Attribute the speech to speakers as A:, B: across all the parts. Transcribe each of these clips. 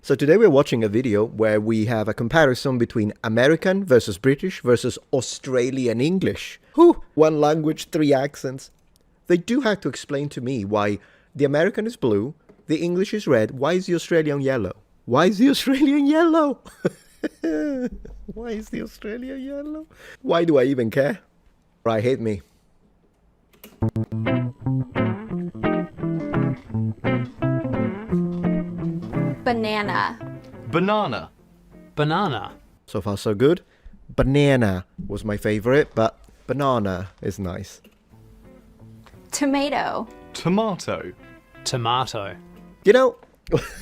A: So today we're watching a video where we have a comparison between American versus British versus Australian English. Whew, one language, three accents. They do have to explain to me why the American is blue, the English is red, why is the Australian yellow? Why is the Australian yellow? Why is the Australian yellow? Why do I even care? Right, hit me.
B: Banana.
C: Banana.
D: Banana.
A: So far so good. Banana was my favorite, but banana is nice.
B: Tomato.
C: Tomato.
D: Tomato.
A: You know,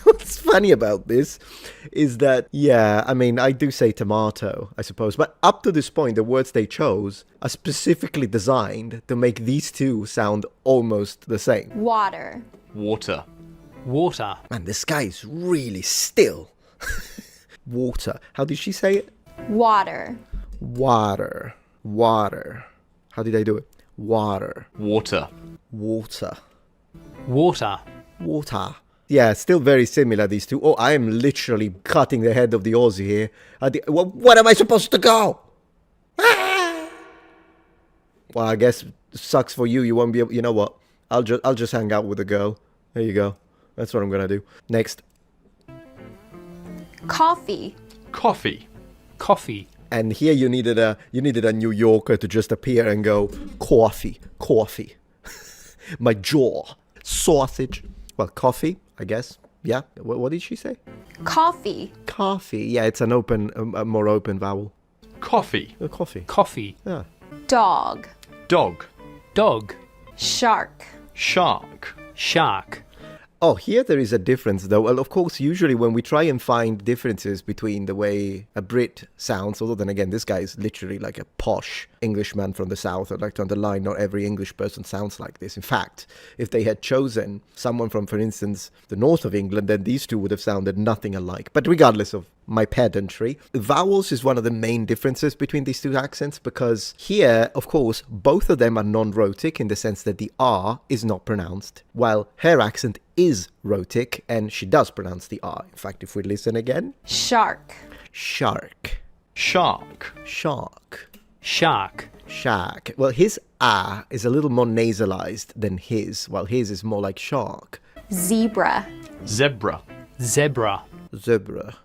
A: what's funny about this is that, yeah, I mean, I do say tomato, I suppose, but up to this point, the words they chose are specifically designed to make these two sound almost the same.
B: Water.
C: Water.
D: Water.
A: Man, this guy is really still. Water. How did she say it?
B: Water.
A: Water. Water. How did I do it? Water.
C: Water.
A: Water.
D: Water.
A: Water. Yeah, still very similar, these two. Oh, I am literally cutting the head of the Aussie here. What am I supposed to go? Ah! Well, I guess sucks for you. You won't be able... You know what? I'll just hang out with a girl. There you go. That's what I'm gonna do. Next.
B: Coffee.
C: Coffee.
D: Coffee.
A: And here you needed a New Yorker to just appear and go, coffee, coffee. My jaw. Sausage. Well, coffee, I guess. Yeah. What did she say?
B: Coffee.
A: Coffee. Yeah, it's an open, a more open vowel.
C: Coffee.
A: Coffee.
D: Coffee.
A: Yeah.
B: Dog.
C: Dog.
D: Dog.
B: Shark.
C: Shark.
D: Shark.
A: Oh, here there is a difference, though. Well, of course, usually when we try and find differences between the way a Brit sounds, although then again, this guy is literally like a posh Englishman from the South. I'd like to underline, not every English person sounds like this. In fact, if they had chosen someone from, for instance, the north of England, then these two would have sounded nothing alike. But regardless of my pedantry, vowels is one of the main differences between these two accents, because here, of course, both of them are non-rhotic in the sense that the R is not pronounced, while her accent is rhotic and she does pronounce the R. In fact, if we listen again.
B: Shark.
A: Shark.
C: Shark.
A: Shark.
D: Shark.
A: Shark. Well, his R is a little more nasalized than his, while his is more like shark.
B: Zebra.
C: Zebra.
D: Zebra.
A: Zebra.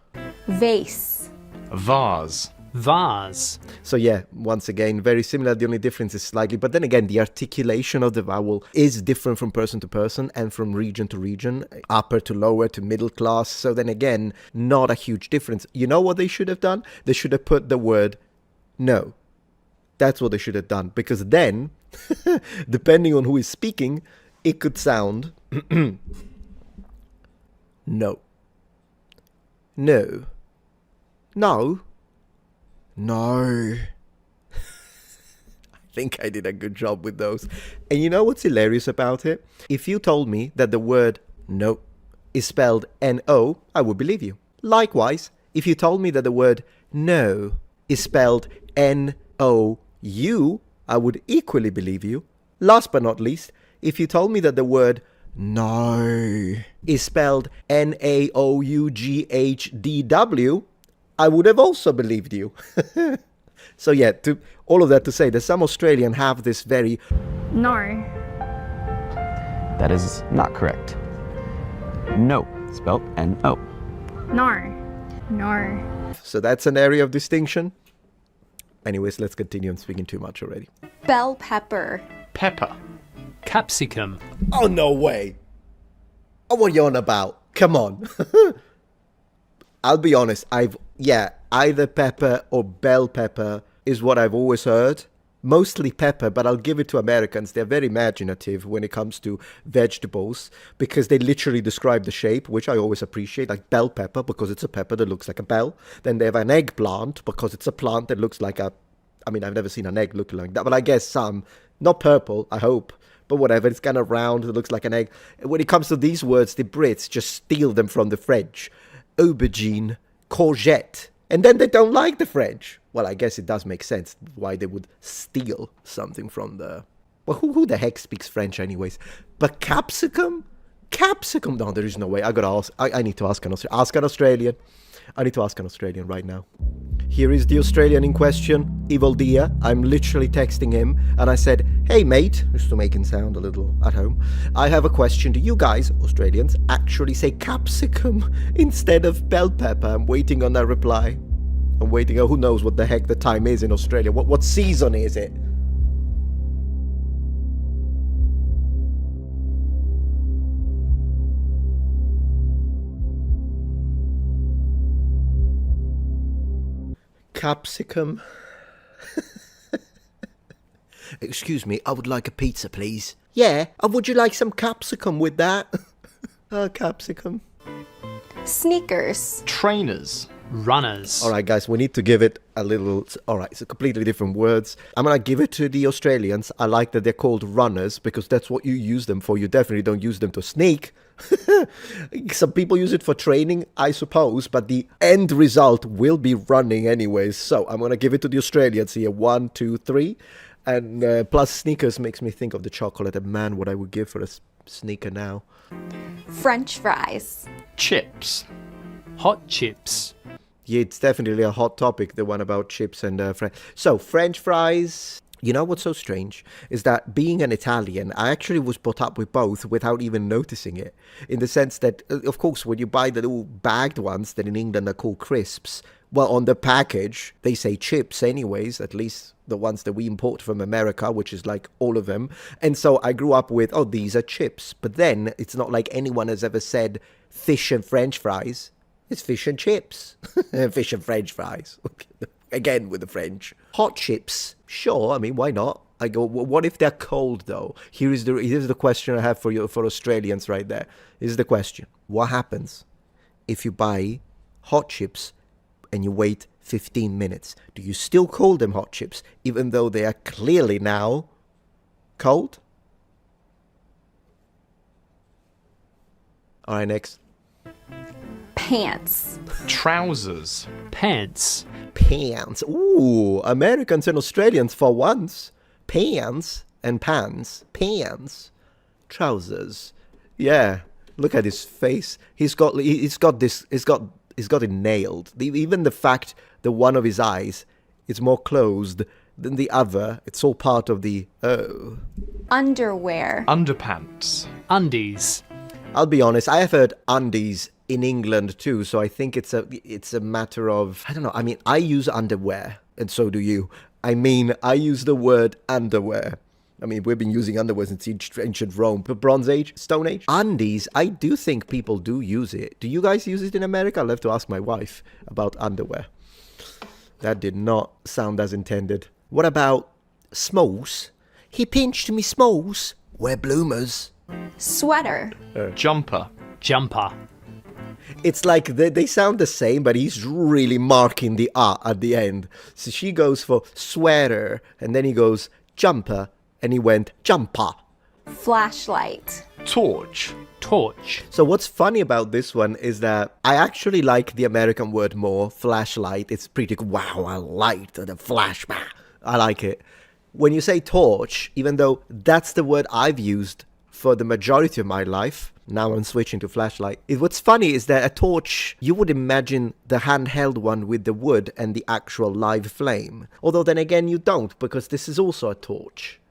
B: Vase.
C: Vase.
D: Vase.
A: So yeah, once again, very similar. The only difference is slightly, but then again, the articulation of the vowel is different from person to person and from region to region, upper to lower to middle class. So then again, not a huge difference. You know what they should have done? They should have put the word no. That's what they should have done, because then, depending on who is speaking, it could sound no. No. No. No. I think I did a good job with those. And you know what's hilarious about it? If you told me that the word no is spelled N-O, I would believe you. Likewise, if you told me that the word no is spelled N-O-U, I would equally believe you. Last but not least, if you told me that the word no is spelled N-A-O-U-G-H-D-W, I would have also believed you. So yeah, to all of that to say that some Australian have this very
E: No.
F: That is not correct. No, spelled N-O.
E: No. No.
A: so that's an area of distinction. Anyways, let's continue. I'm speaking too much already.
B: Bell pepper.
C: Pepper.
D: Capsicum.
A: Oh, no way. Oh, what are you on about? Come on. I'll be honest. Either pepper or bell pepper is what I've always heard. Mostly pepper, but I'll give it to Americans. They're very imaginative when it comes to vegetables because they literally describe the shape, which I always appreciate, like bell pepper because it's a pepper that looks like a bell. Then they have an eggplant because it's a plant that looks like a... I mean, I've never seen an egg looking like that, but I guess some. Not purple, I hope. But whatever, it's kind of round, it looks like an egg. When it comes to these words, the Brits just steal them from the French. Aubergine, courgette. And then they don't like the French. Well, I guess it does make sense why they would steal something from the... Well, who the heck speaks French anyways? But capsicum? Capsicum. No, there is no way. I gotta ask. I need to ask an Australian. Ask an Australian. I need to ask an Australian right now. Here is the Australian in question, Evil Dia. I'm literally texting him and I said, hey mate, just to make him sound a little at home, I have a question. Do you guys, Australians, actually say capsicum instead of bell pepper? I'm waiting on that reply. I'm waiting. Oh, who knows what the heck the time is in Australia? What season is it? Capsicum. Excuse me, I would like a pizza, please. Yeah, would you like some capsicum with that? Capsicum.
B: Sneakers.
C: Trainers.
D: Runners.
A: All right, guys, we need to give it a little... All right, it's a completely different words. I'm going to give it to the Australians. I like that they're called runners because that's what you use them for. You definitely don't use them to sneak. Some people use it for training, I suppose, but the end result will be running anyways. So I'm going to give it to the Australians here. 1, 2, 3. And plus sneakers makes me think of the chocolate. And man, what I would give for a sneaker now.
B: French fries.
C: Chips.
D: Hot chips.
A: Yeah, it's definitely a hot topic, the one about chips and So, French fries. You know what's so strange is that being an Italian, I actually was brought up with both without even noticing it. In the sense that, of course, when you buy the little bagged ones that in England are called crisps, well, on the package, they say chips anyways, at least the ones that we import from America, which is like all of them. And so I grew up with, oh, these are chips. But then it's not like anyone has ever said fish and French fries. It's fish and chips. Fish and French fries. Again with the French. Hot chips. Sure, I mean, why not? I go, what if they're cold though? Here's the question I have for you, for Australians right there. Here's the question. What happens if you buy hot chips and you wait 15 minutes? Do you still call them hot chips even though they are clearly now cold? All right, next.
B: Pants.
C: Trousers.
D: Pants.
A: Pants. Ooh, Americans and Australians for once. Pants and pants. Pants. Trousers. Yeah. Look at his face. He's got it nailed. Even the fact that one of his eyes is more closed than the other, it's all part of the
B: Underwear.
C: Underpants.
D: Undies.
A: I'll be honest, I have heard undies in England too, so I think it's a matter of, I don't know, I mean, I use underwear, and so do you. I mean, I use the word underwear. I mean, we've been using underwear since ancient Rome, but Bronze Age, Stone Age. Undies, I do think people do use it. Do you guys use it in America? I'll have to ask my wife about underwear. That did not sound as intended. What about smalls? He pinched me smalls. We're bloomers.
B: Sweater.
C: Jumper.
D: Jumper.
A: It's like they sound the same, but he's really marking the "ah" at the end. So she goes for sweater, and then he goes jumper, and he went jumper.
B: Flashlight.
C: Torch.
D: Torch.
A: So what's funny about this one is that I actually like the American word more, flashlight. It's pretty cool. Wow, I like the flash. I like it. When you say torch, even though that's the word I've used for the majority of my life, now I'm switching to flashlight. What's funny is that a torch, you would imagine the handheld one with the wood and the actual live flame. Although then again you don't, because this is also a torch.